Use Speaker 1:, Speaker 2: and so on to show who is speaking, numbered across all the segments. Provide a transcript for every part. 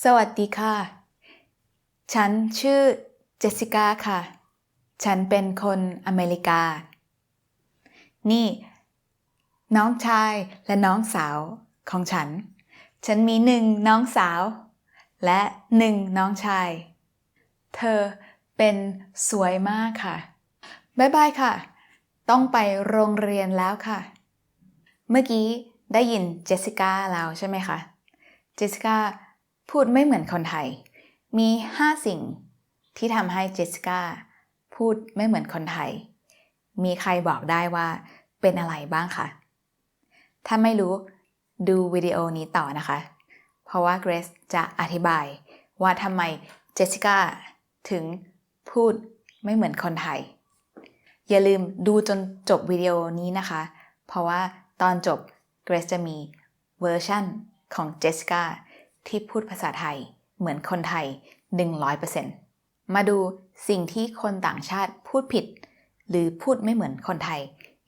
Speaker 1: สวัสดีค่ะ ฉันชื่อเจสสิก้าค่ะ ฉันเป็นคนอเมริกา นี่น้องชายและน้องสาวของฉัน ฉันมี1น้องสาวและ1น้องชาย เธอเป็นสวยมากค่ะ บ๊ายบายค่ะ ต้องไปโรงเรียนแล้วค่ะ เมื่อกี้ได้ยินเจสสิก้าแล้วใช่ไหมคะ เจสสิก้าพูดไม่เหมือนคนไทย มี5สิ่งที่ทำให้เจสสิก้าพูดไม่เหมือนคนไทย มีใครบอกได้ว่าเป็นอะไรบ้างคะ ถ้าไม่รู้ดูวิดีโอนี้ต่อนะคะ เพราะว่าเกรซจะอธิบายว่าทำไมเจสสิก้าถึงพูดไม่เหมือนคนไทย อย่าลืมดูจนจบวิดีโอนี้นะคะ เพราะว่าตอนจบเกรซจะมีเวอร์ชั่นของเจสสิก้าที่พูดภาษาไทยเหมือนคนไทย 100% มาดูสิ่งที่คนต่างชาติพูดผิดหรือพูดไม่เหมือนคนไทย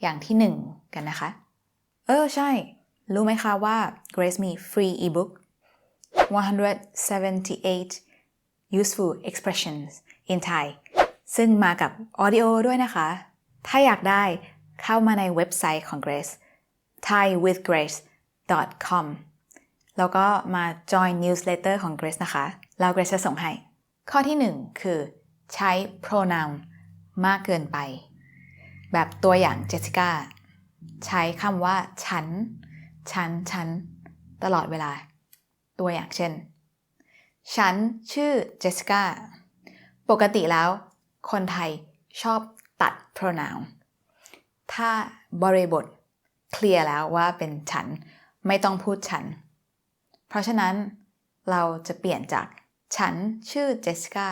Speaker 1: อย่างที่1กันนะคะใช่ รู้ไหมคะว่า Grace มี free ebook 178 useful expressions in Thai ซึ่งมากับออดิโอด้วยนะคะ ถ้าอยากได้เข้ามาในเว็บไซต์ของ Grace thaiwithgrace.com แล้วก็มา join newsletter ของ Grace นะคะแล้ว Grace จะส่งให้ ข้อที่1คือใช้ pronoun มากเกินไปแบบตัวอย่างเจสสิก้าใช้คำว่าฉันตลอดเวลาตัวอย่างเช่นฉันชื่อเจสสิก้าปกติแล้วคนไทยชอบตัด pronoun ถ้าบริบทเคลียร์แล้วว่าเป็นฉันไม่ต้องพูดฉันเพราะฉะนั้นเราจะเปลี่ยนจากฉันชื่อเจสสิก้า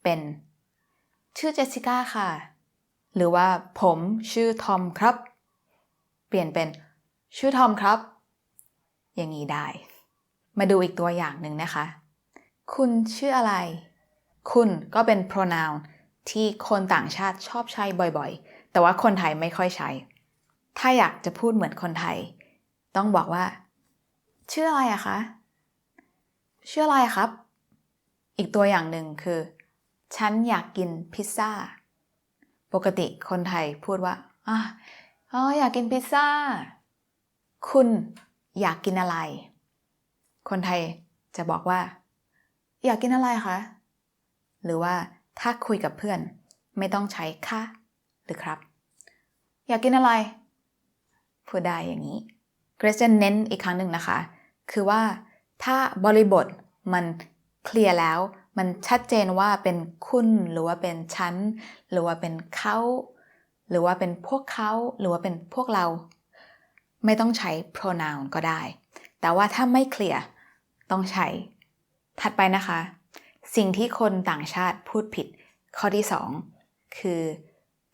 Speaker 1: เป็นชื่อเจสสิก้าค่ะหรือว่าผมชื่อทอมครับเปลี่ยนเป็นชื่อทอมครับอย่างนี้ได้มาดูอีกตัวอย่างหนึ่งนะคะคุณชื่ออะไรคุณก็เป็น pronoun ที่คนต่างชาติชอบใช้บ่อยๆแต่ว่าคนไทยไม่ค่อยใช้ถ้าอยากจะพูดเหมือนคนไทยต้องบอกว่าชื่ออะไรอะคะชื่ออะไรครับอีกตัวอย่างหนึ่งคือฉันอยากกินพิซซ่าปกติคนไทยพูดว่าอยากกินพิซซ่าคุณอยากกินอะไรคนไทยจะบอกว่าอยากกินอะไรคะหรือว่าถ้าคุยกับเพื่อนไม่ต้องใช้ค่ะหรือครับอยากกินอะไรพูดได้อย่างนี้เกรซจะเน้นอีกครั้งหนึ่งนะคะคือว่าถ้าบริบทมันเคลียร์แล้วมันชัดเจนว่าเป็นคุณหรือว่าเป็นฉันหรือว่าเป็นเขาหรือว่าเป็นพวกเขาหรือว่าเป็นพวกเราไม่ต้องใช้ pronoun ก็ได้แต่ว่าถ้าไม่เคลียร์ต้องใช้ถัดไปนะคะสิ่งที่คนต่างชาติพูดผิดข้อที่2คือ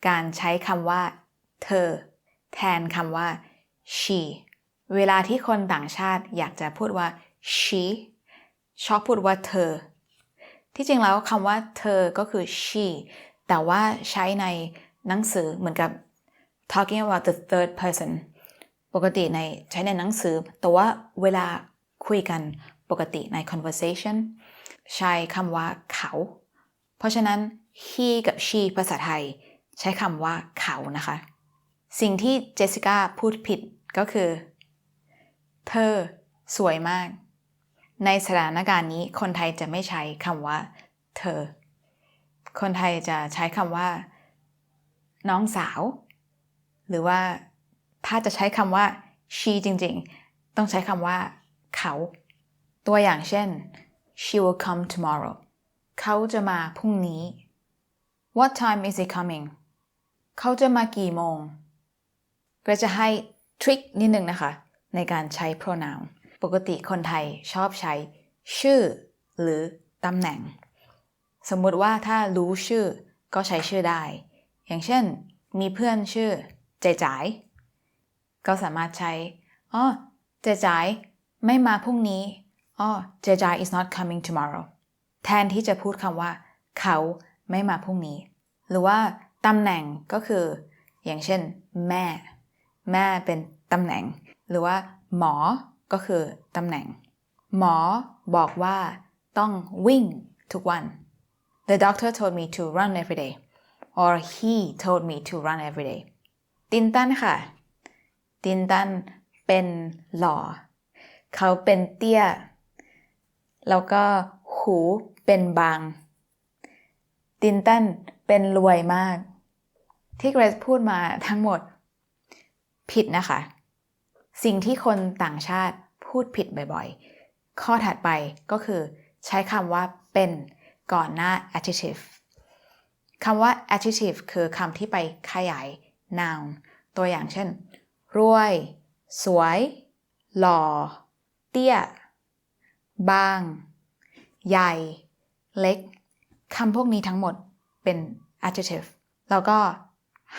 Speaker 1: การใช้คำว่าเธอแทนคำว่า she เวลาที่คนต่างชาติอยากจะพูดว่า she ชอบพูดว่าเธอที่จริงแล้วคำว่าเธอก็คือ she แต่ว่าใช้ในหนังสือเหมือนกับ talking about the third person ปกติใช้ในหนังสือแต่ว่าเวลาคุยกันปกติใน conversation ใช้คำว่าเขาเพราะฉะนั้น he กับ she ภาษาไทยใช้คำว่าเขานะคะสิ่งที่เจสสิก้าพูดผิดก็คือเธอสวยมากในสถานการณ์นี้คนไทยจะไม่ใช้คำว่าเธอคนไทยจะใช้คำว่าน้องสาวหรือว่าถ้าจะใช้คำว่า she จริงๆต้องใช้คำว่าเขาตัวอย่างเช่น she will come tomorrow เขาจะมาพรุ่งนี้ what time is he coming เขาจะมากี่โมงก็จะให้ทริคนิดนึงนะคะในการใช้ pronoun ปกติคนไทยชอบใช้ชื่อหรือตำแหน่งสมมุติว่าถ้ารู้ชื่อก็ใช้ชื่อได้อย่างเช่นมีเพื่อนชื่อเจจ๋ายก็สามารถใช้เจจ๋ายไม่มาพรุ่งนี้เจจ๋าย is not coming tomorrow แทนที่จะพูดคำว่าเขาไม่มาพรุ่งนี้หรือว่าตำแหน่งก็คืออย่างเช่นแม่เป็นตำแหน่งหรือว่าหมอก็คือตำแหน่งหมอบอกว่า ต้องวิ่งทุกวัน The doctor told me to run every day or he told me to run every day ตินตันค่ะตินตันเป็นหล่อเขาเป็นเตี้ยแล้วก็หูเป็นบางตินตันเป็นรวยมากที่เกรซพูดมาทั้งหมดผิดนะคะสิ่งที่คนต่างชาติพูดผิดบ่อยๆข้อถัดไปก็คือใช้คำว่าเป็นก่อนหน้า adjective คำว่า adjective คือคำที่ไปขยาย noun ตัวอย่างเช่นรวยสวยหล่อเตี้ยบางใหญ่เล็กคำพวกนี้ทั้งหมดเป็น adjective แล้วก็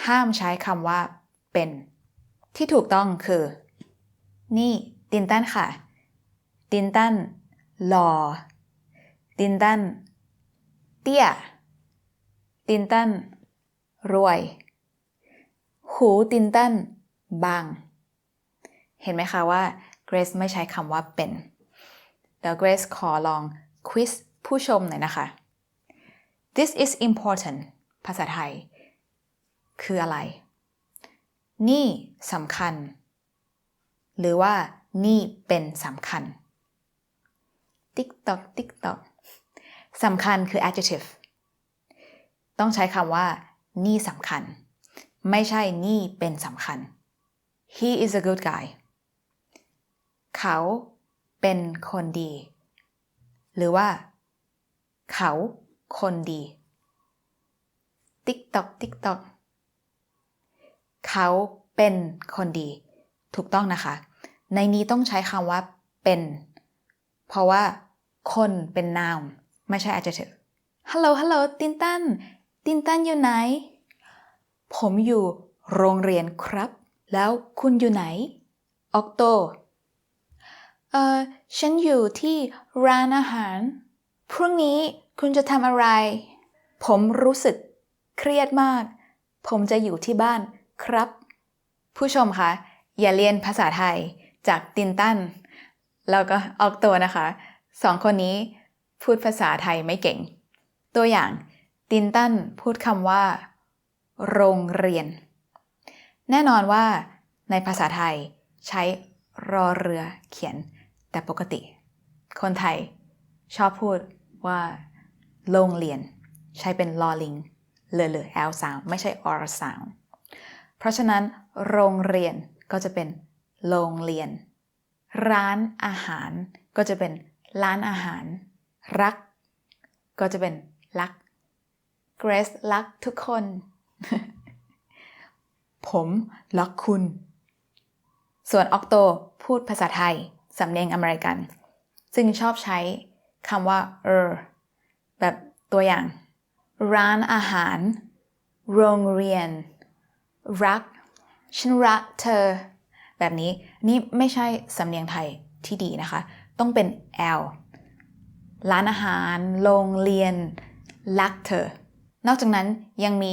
Speaker 1: ห้ามใช้คำว่าเป็นที่ถูกต้องคือนี่ตินตันค่ะตินตันหล่อตินตันเตี้ยตินตันรวยหูตินตันบางเห็นไหมคะว่าเกรซไม่ใช้คำว่าเป็นเดี๋ยวเกรซขอลองควิซผู้ชมหน่อยนะคะ This is important ภาษาไทยคืออะไรนี่สำคัญหรือว่านี่เป็นสำคัญ TikTok TikTok สำคัญคือ adjective ต้องใช้คำว่านี่สำคัญไม่ใช่นี่เป็นสำคัญ He is a good guy เขาเป็นคนดีหรือว่าเขาคนดี TikTok TikTok เขาเป็นคนดีถูกต้องนะคะในนี้ต้องใช้คำว่าเป็นเพราะว่าคนเป็น noun ไม่ใช่ adjective Hello ตินตันอยู่ไหนผมอยู่โรงเรียนครับแล้วคุณอยู่ไหนออกโตฉันอยู่ที่ร้านอาหารพรุ่งนี้คุณจะทำอะไรผมรู้สึกเครียดมากผมจะอยู่ที่บ้านครับผู้ชมคะอย่าเรียนภาษาไทยจากตินตันแล้วก็ออกตัวนะคะสองคนนี้พูดภาษาไทยไม่เก่งตัวอย่างตินตันพูดคำว่าโรงเรียนแน่นอนว่าในภาษาไทยใช้รอเรือเขียนแต่ปกติคนไทยชอบพูดว่าโรงเรียนใช้เป็นลอลิงเหลือ L sound ไม่ใช่ R sound เพราะฉะนั้นโรงเรียนก็จะเป็นโรงเรียนร้านอาหารก็จะเป็นร้านอาหารรักก็จะเป็นรักเกรซรักทุกคน ผมรักคุณส่วนออกโตพูดภาษาไทยสำเนียงอเมริกันซึ่งชอบใช้คำว่าแบบตัวอย่างร้านอาหารโรงเรียนรักฉันรักเธอแบบนี้นี่ไม่ใช่สำเนียงไทยที่ดีนะคะต้องเป็น L ร้านอาหารโรงเรียนรักเธอนอกจากนั้นยังมี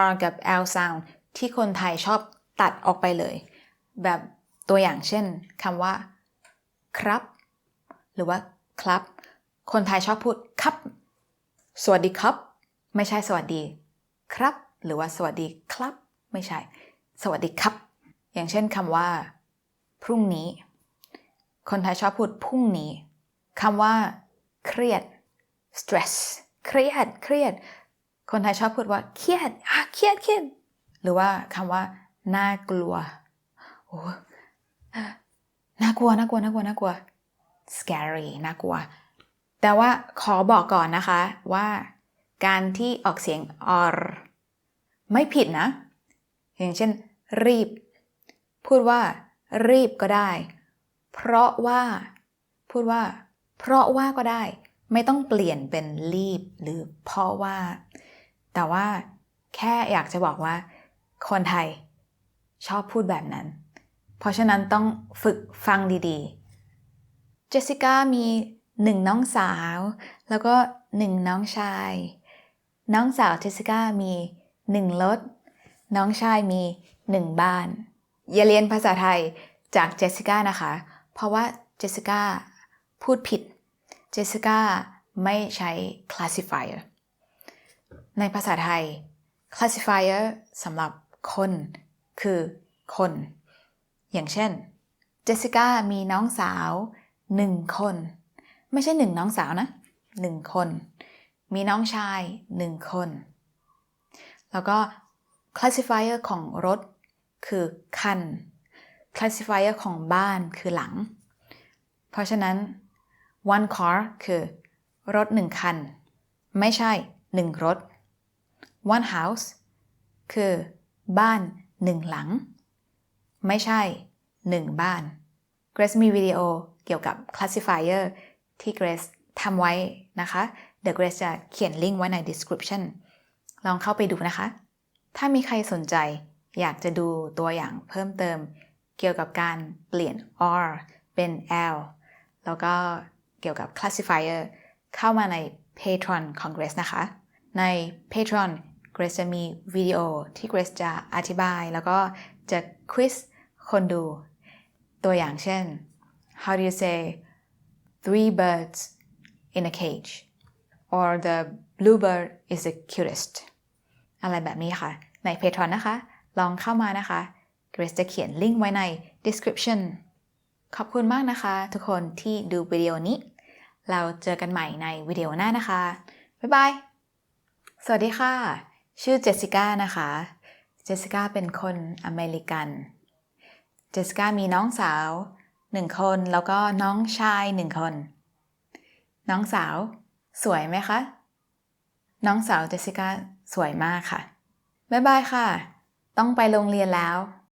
Speaker 1: R กับ L sound ที่คนไทยชอบตัดออกไปเลยแบบตัวอย่างเช่นคำว่าครับหรือว่าครับคนไทยชอบพูดครับสวัสดีครับไม่ใช่สวัสดีครับหรือว่าสวัสดีครับไม่ใช่สวัสดีครับอย่างเช่นคำว่าพรุ่งนี้คนไทยชอบพูดพรุ่งนี้คำว่าเครียด stress เครียดคนไทยชอบพูดว่าเครียดหรือว่าคำว่าน่ากลัวโอ้น่ากลัว scary น่ากลัวแต่ว่าขอบอกก่อนนะคะว่าการที่ออกเสียง r ไม่ผิดนะอย่างเช่นรีบพูดว่ารีบก็ได้เพราะว่าพูดว่าเพราะว่าก็ได้ไม่ต้องเปลี่ยนเป็นรีบหรือเพราะว่าแต่ว่าแค่อยากจะบอกว่าคนไทยชอบพูดแบบนั้นเพราะฉะนั้นต้องฝึกฟังดีๆเจสสิก้ามี1น้องสาวแล้วก็1น้องชายน้องสาวเจสสิก้ามี1รถน้องชายมี1บ้านอย่าเรียนภาษาไทยจากเจสสิก้านะคะเพราะว่าเจสสิก้าพูดผิดเจสสิก้า ไม่ใช้ classifier ในภาษาไทย classifier สำหรับคนคือคน อย่างเช่น เจสสิก้ามีน้องสาว1 คน ไม่ใช่1น้องสาวนะ1 คน มีน้องชาย1 คน แล้วก็ classifier ของรถคือคัน classifier ของบ้านคือหลัง เพราะฉะนั้น one car คือรถ1 คัน ไม่ใช่1 รถ one house คือบ้าน1 หลัง ไม่ใช่1 บ้าน Grace มีวิดีโอเกี่ยวกับ classifier ที่ Grace ทำไว้นะคะ เดี๋ยว Grace จะเขียนลิงก์ไว้ใน description ลองเข้าไปดูนะคะ ถ้ามีใครสนใจอยากจะดูตัวอย่างเพิ่มเติมเกี่ยวกับการเปลี่ยน R เป็น L แล้วก็เกี่ยวกับ classifier เข้ามาใน Patreon ของ Grace นะคะ ใน Patreon Grace จะมีวิดีโอที่ Grace จะอธิบายแล้วก็จะควิซคนดูตัวอย่างเช่น How do you say 3 birds in a cage or the bluebird is the cutest อะไรแบบนี้ค่ะใน Patreon นะคะลองเข้ามานะคะ Grace จะเขียนลิงก์ไว้ใน description ขอบคุณมากนะคะทุกคนที่ดูวิดีโอนี้เราเจอกันใหม่ในวิดีโอหน้านะคะบ๊ายบายสวัสดีค่ะชื่อเจสสิก้านะคะเจสสิก้าเป็นคนอเมริกันเจสสิก้ามีน้องสาว1 คนแล้วก็น้องชาย1 คนน้องสาวสวยไหมคะน้องสาวเจสสิก้าสวยมากค่ะบ๊ายบายค่ะต้องไปโรงเรียนแล้ว